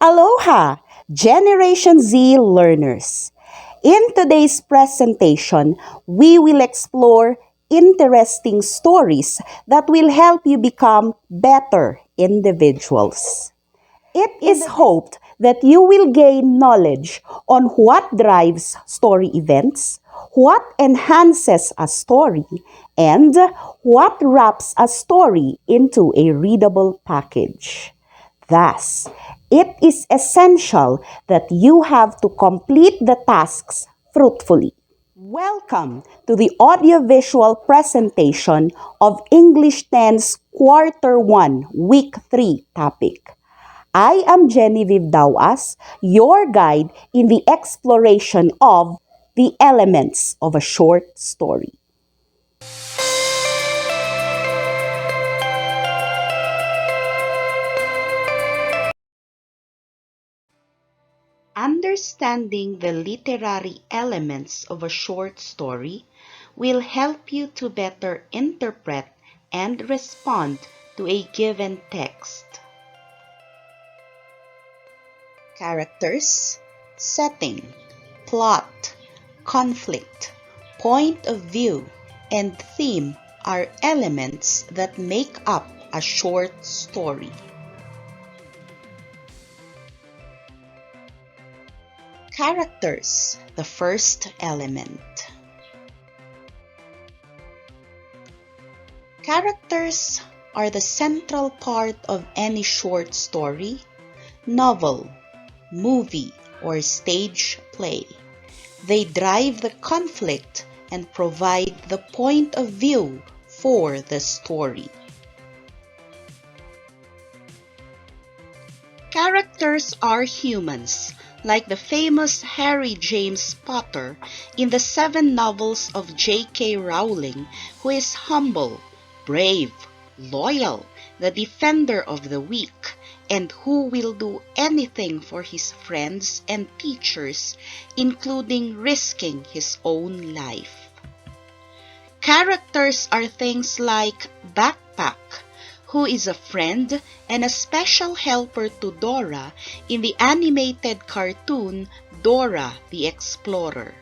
Aloha, Generation Z learners. In today's presentation, we will explore interesting stories that will help you become better individuals. It is hoped that you will gain knowledge on what drives story events, what enhances a story, and what wraps a story into a readable package. Thus, it is essential that you have to complete the tasks fruitfully. Welcome to the audiovisual presentation of English 10's Quarter 1, Week 3 topic. I am Genevieve Dawas, your guide in the exploration of the elements of a short story. Understanding the literary elements of a short story will help you to better interpret and respond to a given text. Characters, setting, plot, conflict, point of view, and theme are elements that make up a short story. Characters, the first element. Characters are the central part of any short story, novel, movie, or stage play. They drive the conflict and provide the point of view for the story. Characters are humans, like the famous Harry James Potter in the 7 novels of J.K. Rowling, who is humble, brave, loyal, the defender of the weak, and who will do anything for his friends and teachers, including risking his own life. Characters are things like Backpack, who is a friend and a special helper to Dora in the animated cartoon Dora the Explorer.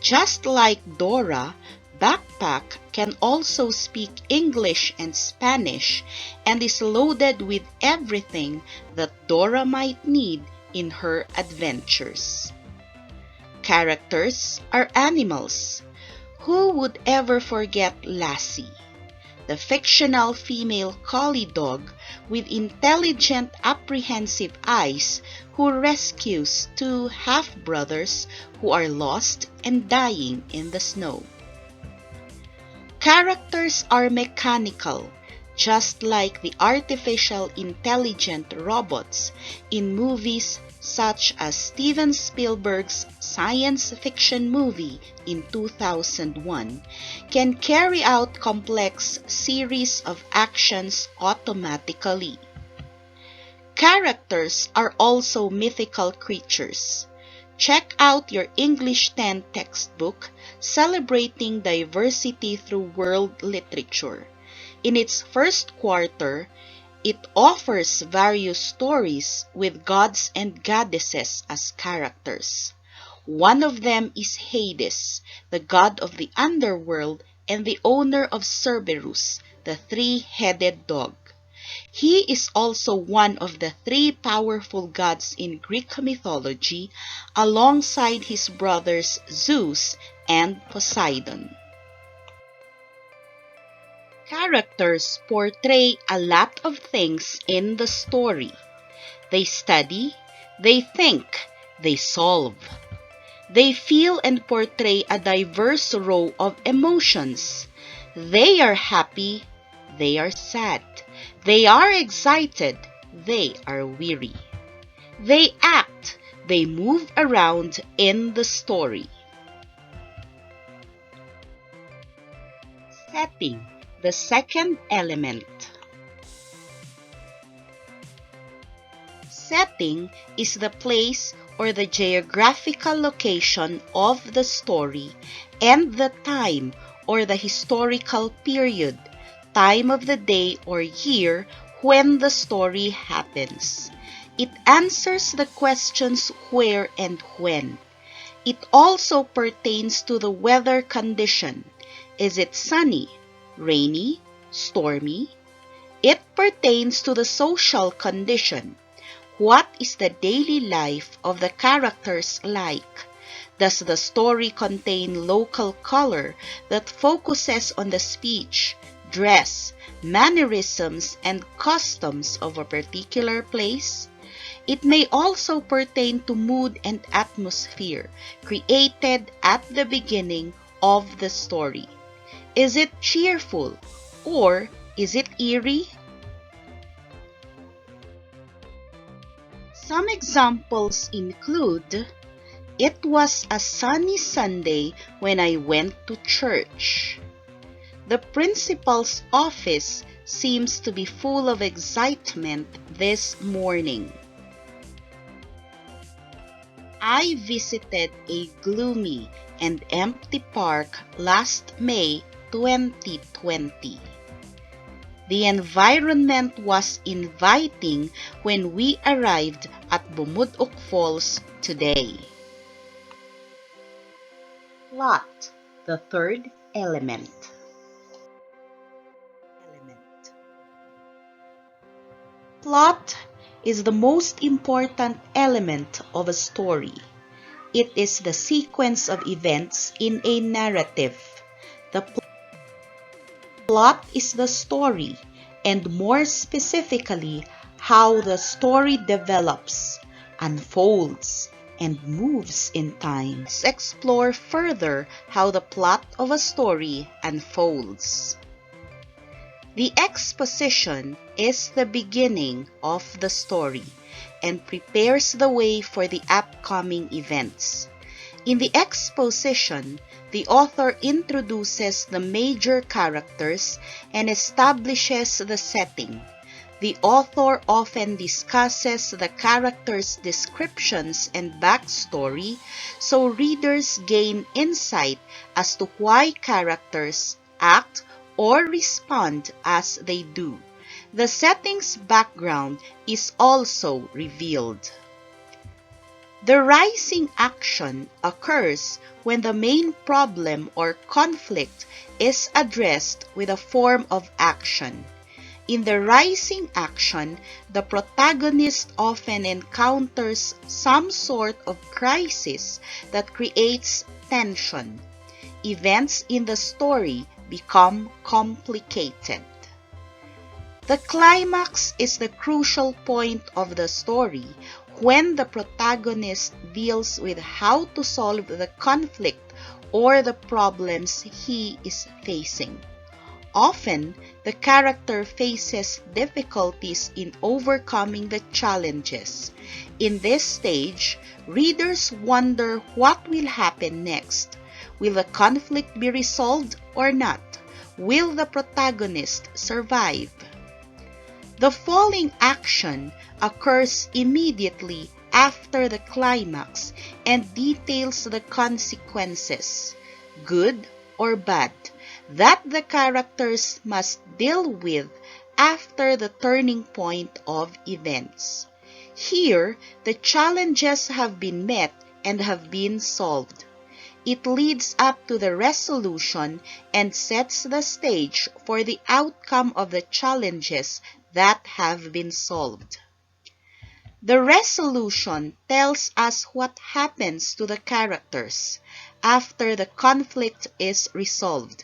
Just like Dora, Backpack can also speak English and Spanish and is loaded with everything that Dora might need in her adventures. Characters are animals. Who would ever forget Lassie, the fictional female collie dog with intelligent, apprehensive eyes who rescues 2 half-brothers who are lost and dying in the snow? Characters are mechanical, just like the artificial intelligent robots in movies such as Steven Spielberg's science fiction movie in 2001, can carry out complex series of actions automatically. Characters are also mythical creatures. Check out your English 10 textbook, Celebrating Diversity Through World Literature. In its first quarter, it offers various stories with gods and goddesses as characters. One of them is Hades, the god of the underworld and the owner of Cerberus, the 3-headed dog. He is also one of the 3 powerful gods in Greek mythology, alongside his brothers Zeus and Poseidon. Characters portray a lot of things in the story. They study, they think, they solve. They feel and portray a diverse row of emotions. They are happy, they are sad. They are excited, they are weary. They act, they move around in the story. Setting, the second element. Setting is the place or the geographical location of the story and the time or the historical period, time of the day or year when the story happens. It answers the questions where and when. It also pertains to the weather condition. Is it sunny, rainy, stormy? It pertains to the social condition. What is the daily life of the characters like? Does the story contain local color that focuses on the speech, dress, mannerisms, and customs of a particular place? It may also pertain to mood and atmosphere created at the beginning of the story. Is it cheerful or is it eerie? Some examples include: it was a sunny Sunday when I went to church. The principal's office seems to be full of excitement this morning. I visited a gloomy and empty park last May 2020. The environment was inviting when we arrived at Bumudok Falls today. Plot, the third element. Plot is the most important element of a story. It is the sequence of events in a narrative. The plot is the story, and more specifically, how the story develops, unfolds, and moves in time. Let's explore further how the plot of a story unfolds. The exposition is the beginning of the story and prepares the way for the upcoming events. In the exposition, the author introduces the major characters and establishes the setting. The author often discusses the characters' descriptions and backstory, so readers gain insight as to why characters act or respond as they do. The setting's background is also revealed. The rising action occurs when the main problem or conflict is addressed with a form of action. In the rising action, the protagonist often encounters some sort of crisis that creates tension. Events in the story become complicated. The climax is the crucial point of the story when the protagonist deals with how to solve the conflict or the problems he is facing. Often, the character faces difficulties in overcoming the challenges. In this stage, readers wonder what will happen next. Will the conflict be resolved or not? Will the protagonist survive? The falling action occurs immediately after the climax and details the consequences, good or bad, that the characters must deal with after the turning point of events. Here, the challenges have been met and have been solved. It leads up to the resolution and sets the stage for the outcome of the challenges that have been solved. The resolution tells us what happens to the characters after the conflict is resolved.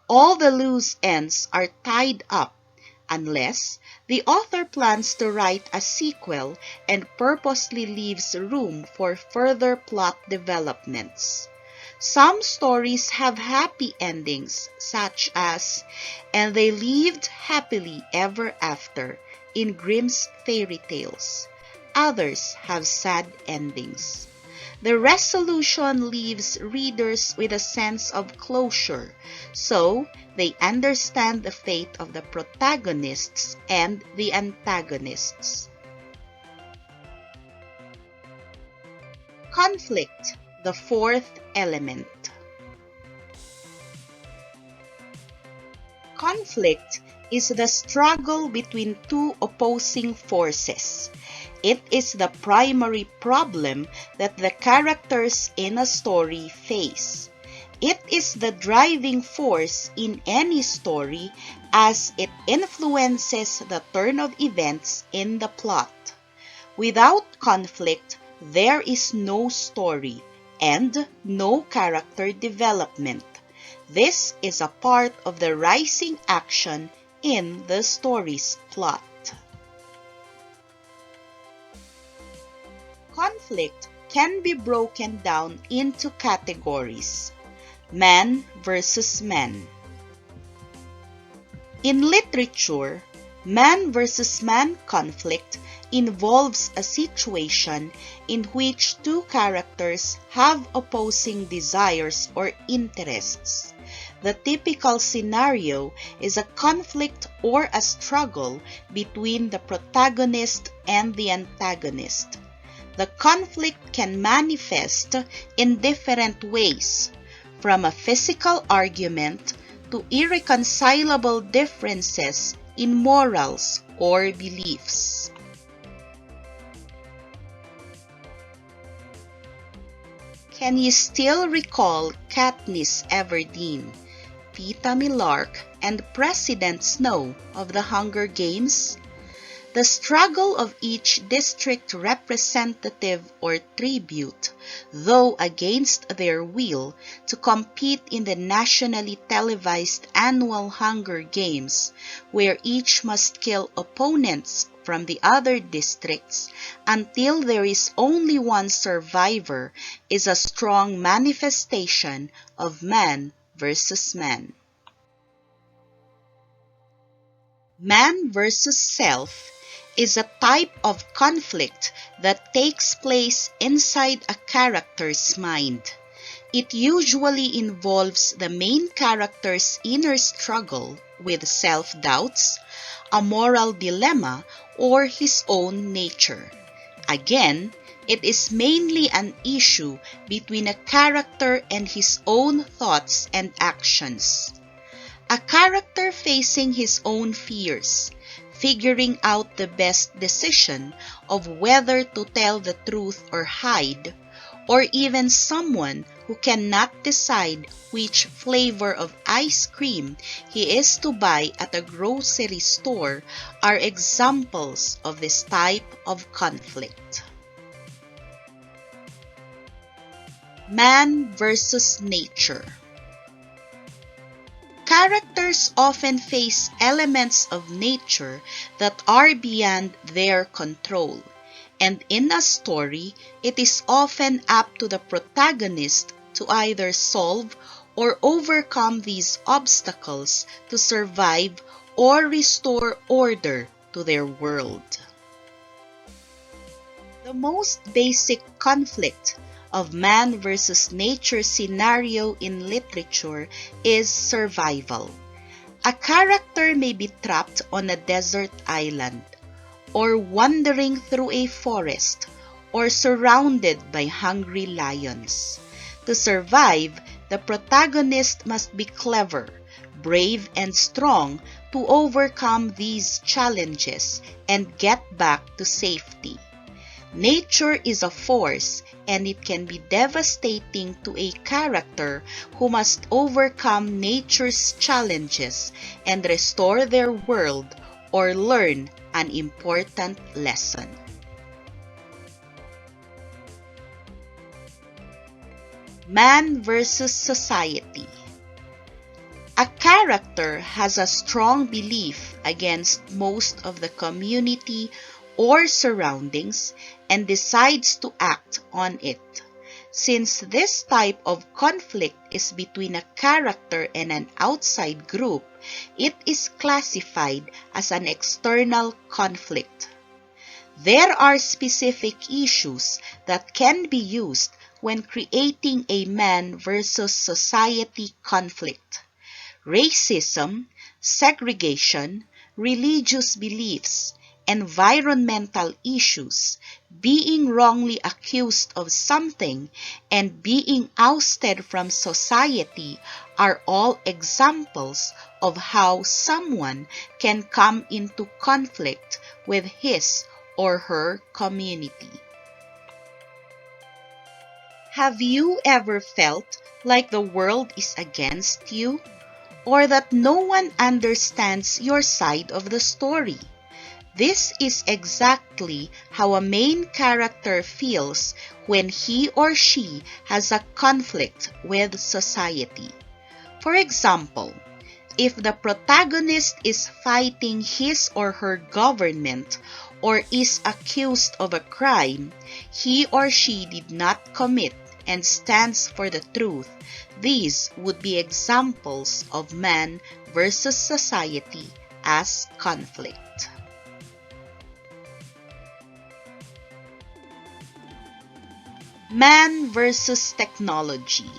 All the loose ends are tied up, unless the author plans to write a sequel and purposely leaves room for further plot developments. Some stories have happy endings, such as "And they lived happily ever after" in Grimm's fairy tales. Others have sad endings. The resolution leaves readers with a sense of closure, so they understand the fate of the protagonists and the antagonists. Conflict, the fourth element. Conflict is the struggle between two opposing forces. It is the primary problem that the characters in a story face. It is the driving force in any story as it influences the turn of events in the plot. Without conflict, there is no story and no character development. This is a part of the rising action in the story's plot. Conflict can be broken down into categories: man versus man. In literature, man versus man conflict involves a situation in which two characters have opposing desires or interests. The typical scenario is a conflict or a struggle between the protagonist and the antagonist. The conflict can manifest in different ways, from a physical argument to irreconcilable differences in morals or beliefs. Can you still recall Katniss Everdeen, Peeta Millark, and President Snow of the Hunger Games? The struggle of each district representative or tribute, though against their will, to compete in the nationally televised annual Hunger Games, where each must kill opponents from the other districts until there is only one survivor, is a strong manifestation of man versus man. Man versus self is a type of conflict that takes place inside a character's mind. It usually involves the main character's inner struggle with self-doubts, a moral dilemma, or his own nature. Again, it is mainly an issue between a character and his own thoughts and actions. A character facing his own fears, figuring out the best decision of whether to tell the truth or hide, or even someone who cannot decide which flavor of ice cream he is to buy at a grocery store, are examples of this type of conflict. Man versus nature. Characters often face elements of nature that are beyond their control, and in a story, it is often up to the protagonist to either solve or overcome these obstacles to survive or restore order to their world. The most basic conflict of man versus nature scenario in literature is survival. A character may be trapped on a desert island, or wandering through a forest, or surrounded by hungry lions. To survive, the protagonist must be clever, brave, and strong to overcome these challenges and get back to safety. Nature is a force, and it can be devastating to a character who must overcome nature's challenges and restore their world or learn an important lesson. Man versus society. A character has a strong belief against most of the community or surroundings and decides to act on it. Since this type of conflict is between a character and an outside group, it is classified as an external conflict. There are specific issues that can be used when creating a man versus society conflict: racism, segregation, religious beliefs, environmental issues, being wrongly accused of something, and being ousted from society are all examples of how someone can come into conflict with his or her community. Have you ever felt like the world is against you, or that no one understands your side of the story? This is exactly how a main character feels when he or she has a conflict with society. For example, if the protagonist is fighting his or her government or is accused of a crime he or she did not commit and stands for the truth, these would be examples of man versus society as conflict. Man versus technology.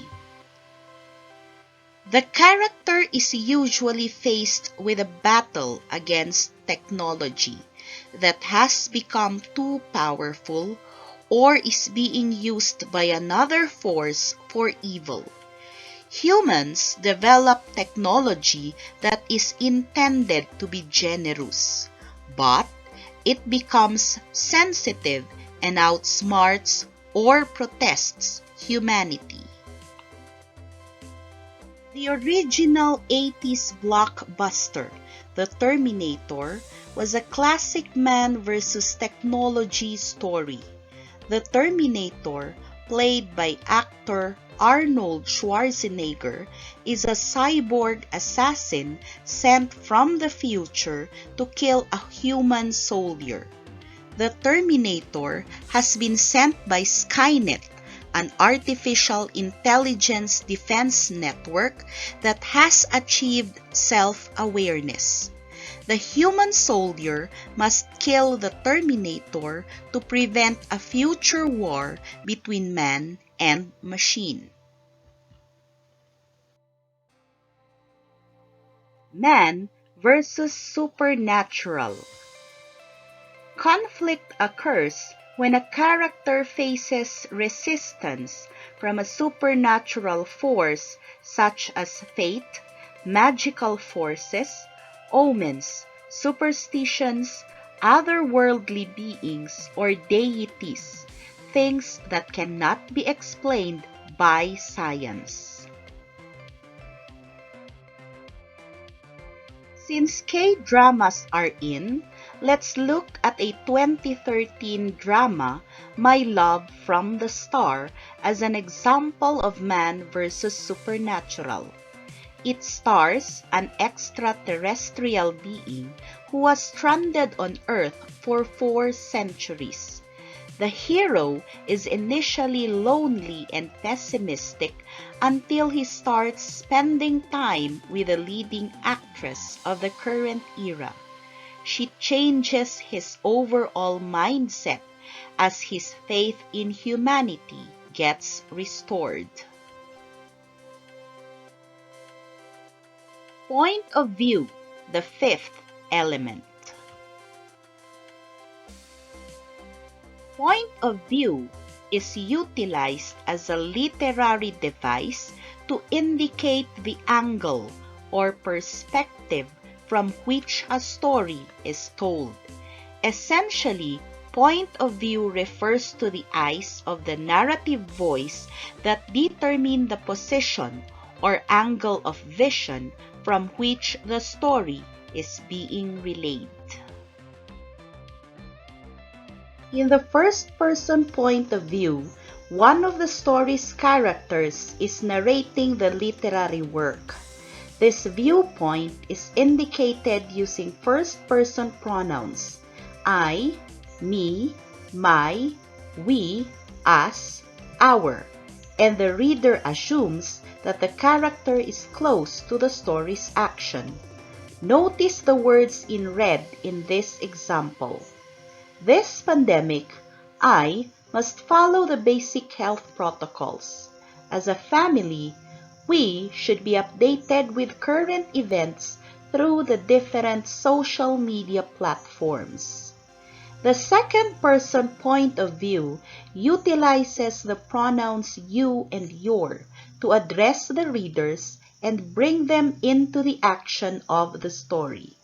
The character is usually faced with a battle against technology that has become too powerful or is being used by another force for evil. Humans develop technology that is intended to be generous, but it becomes sensitive and outsmarts or protests humanity. The original 80s blockbuster, The Terminator, was a classic man versus technology story. The Terminator, played by actor Arnold Schwarzenegger, is a cyborg assassin sent from the future to kill a human soldier. The Terminator has been sent by Skynet, an artificial intelligence defense network that has achieved self-awareness. The human soldier must kill the Terminator to prevent a future war between man and machine. Man versus supernatural. Conflict occurs when a character faces resistance from a supernatural force such as fate, magical forces, omens, superstitions, otherworldly beings, or deities, things that cannot be explained by science. Since K-dramas are in, let's look at a 2013 drama, My Love from the Star, as an example of man versus supernatural. It stars an extraterrestrial being who was stranded on Earth for 4 centuries. The hero is initially lonely and pessimistic until he starts spending time with the leading actress of the current era. She changes his overall mindset as his faith in humanity gets restored. Point of view, the fifth element. Point of view is utilized as a literary device to indicate the angle or perspective from which a story is told. Essentially, point of view refers to the eyes of the narrative voice that determine the position or angle of vision from which the story is being relayed. In the first-person point of view, one of the story's characters is narrating the literary work. This viewpoint is indicated using first-person pronouns, I, me, my, we, us, our, and the reader assumes that the character is close to the story's action. Notice the words in red in this example. This pandemic, I must follow the basic health protocols. As a family, we should be updated with current events through the different social media platforms. The second person point of view utilizes the pronouns you and your to address the readers and bring them into the action of the story.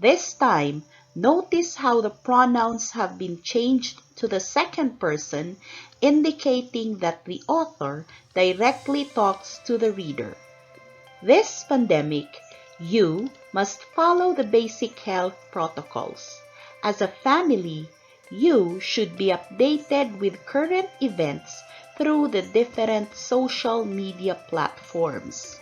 This time, notice how the pronouns have been changed to the second person, indicating that the author directly talks to the reader. This pandemic, you must follow the basic health protocols. As a family, you should be updated with current events through the different social media platforms.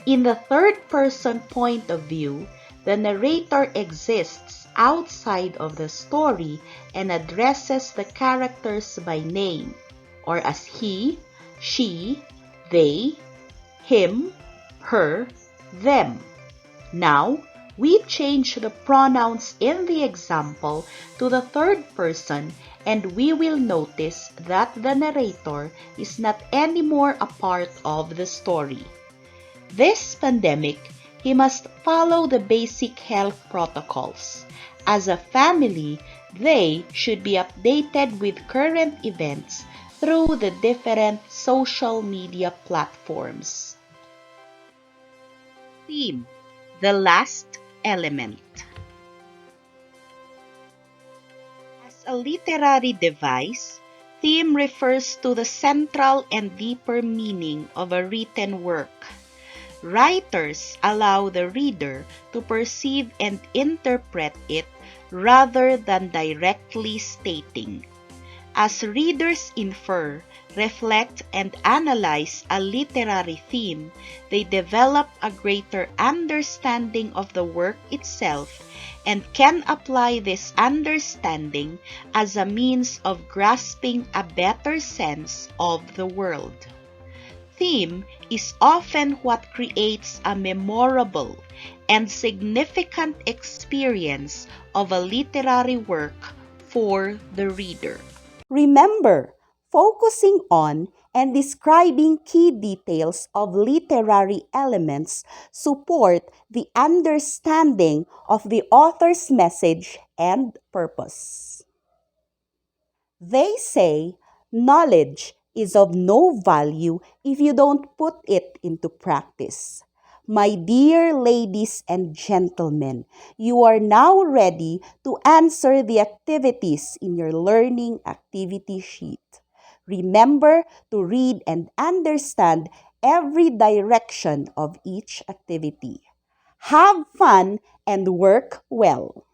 In the third person point of view, the narrator exists outside of the story and addresses the characters by name, or as he, she, they, him, her, them. Now, we change the pronouns in the example to the third person, and we will notice that the narrator is not anymore a part of the story. This pandemic, he must follow the basic health protocols. As a family, they should be updated with current events through the different social media platforms. Theme: the last element. As a literary device, theme refers to the central and deeper meaning of a written work. Writers allow the reader to perceive and interpret it rather than directly stating. As readers infer, reflect, and analyze a literary theme, they develop a greater understanding of the work itself and can apply this understanding as a means of grasping a better sense of the world. Theme is often what creates a memorable and significant experience of a literary work for the reader. Remember, focusing on and describing key details of literary elements support the understanding of the author's message and purpose. They say knowledge is of no value if you don't put it into practice. My dear ladies and gentlemen, you are now ready to answer the activities in your learning activity sheet. Remember to read and understand every direction of each activity. Have fun and work well.